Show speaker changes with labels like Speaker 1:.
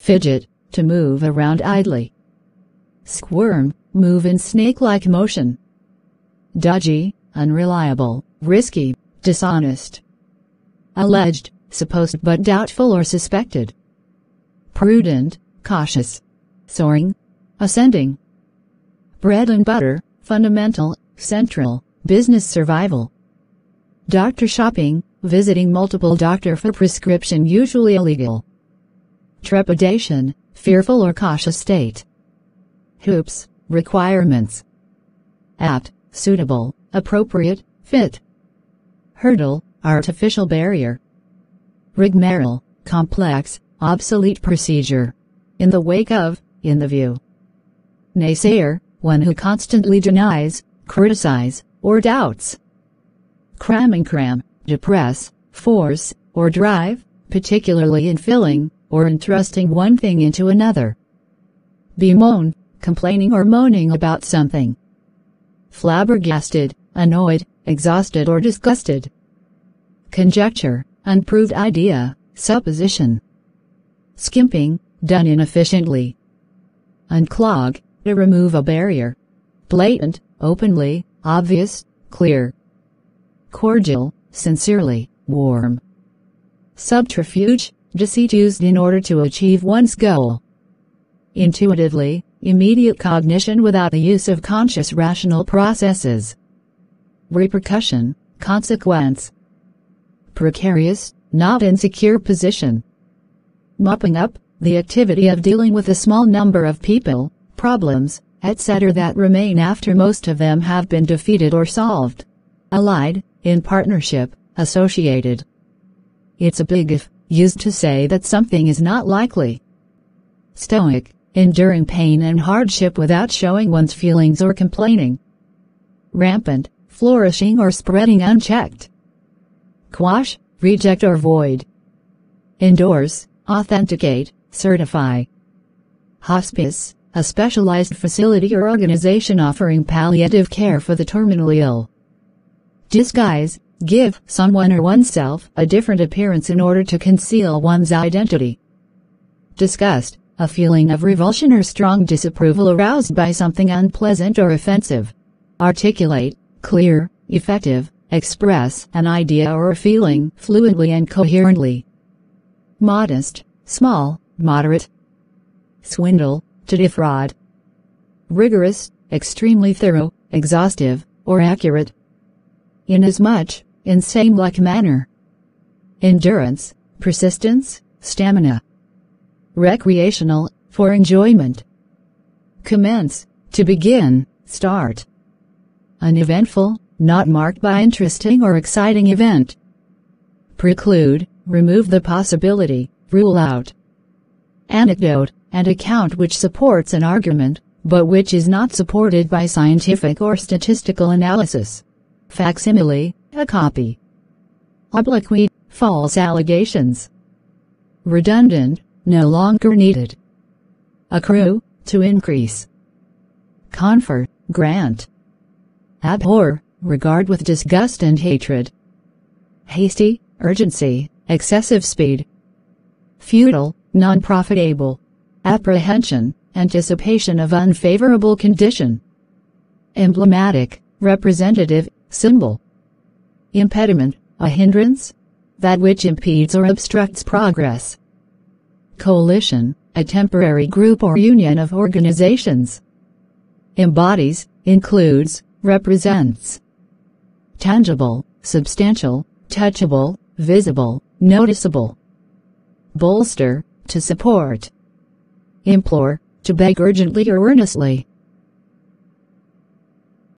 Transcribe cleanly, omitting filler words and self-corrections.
Speaker 1: Fidget, to move around idly. Squirm, move in snake-like motion. Dodgy, unreliable, risky, dishonest. Alleged, supposed but doubtful or suspected. Prudent, cautious. Soaring, ascending. Bread and butter, fundamental, central, business survival. Doctor shopping, visiting multiple doctor for prescription usually illegal. Trepidation, fearful or cautious state. Hoops, requirements. Apt, suitable, appropriate, fit. Hurdle, artificial barrier. Rigmarole, complex, obsolete procedure. In the wake of, in the view. Naysayer, one who constantly denies, criticize, or doubts. Cram, depress, force, or drive, particularly in filling, or entrusting one thing into another. Bemoan, complaining or moaning about something. Flabbergasted, annoyed, exhausted or disgusted. Conjecture, unproved idea, supposition. Skimping, done inefficiently. Unclog, to remove a barrier. Blatant, openly, obvious, clear. Cordial, sincerely, warm. Subterfuge, deceit used in order to achieve one's goal. Intuitively, immediate cognition without the use of conscious rational processes. Repercussion, consequence. Precarious, not insecure position. Mopping up, the activity of dealing with a small number of people, problems, etc. that remain after most of them have been defeated or solved. Allied, in partnership, associated. It's a big if, used to say that something is not likely. Stoic, enduring pain and hardship without showing one's feelings or complaining. Rampant, flourishing or spreading unchecked. Quash, reject or void. Endorse, authenticate, certify. Hospice, a specialized facility or organization offering palliative care for the terminally ill. Disguise, give someone or oneself a different appearance in order to conceal one's identity. Disgust, a feeling of revulsion or strong disapproval aroused by something unpleasant or offensive. Articulate, clear, effective, express an idea or a feeling fluently and coherently. Modest, small, moderate. Swindle, to defraud. Rigorous, extremely thorough, exhaustive, or accurate. Inasmuch, in same-like manner. Endurance, persistence, stamina. Recreational, for enjoyment. Commence, to begin, start. Uneventful, not marked by interesting or exciting event. Preclude, remove the possibility, rule out. Anecdote, an account which supports an argument, but which is not supported by scientific or statistical analysis. Facsimile, a copy. Obloquy, false allegations. Redundant, no longer needed. Accrue, to increase. Confer, grant. Abhor, regard with disgust and hatred. Hasty, urgency, excessive speed. Futile, non-profitable. Apprehension, anticipation of unfavorable condition. Emblematic, representative, symbol. Impediment, a hindrance, that which impedes or obstructs progress. Coalition, a temporary group or union of organizations. Embodies, includes, represents. Tangible, substantial, touchable, visible, noticeable. Bolster, to support. Implore, to beg urgently or earnestly.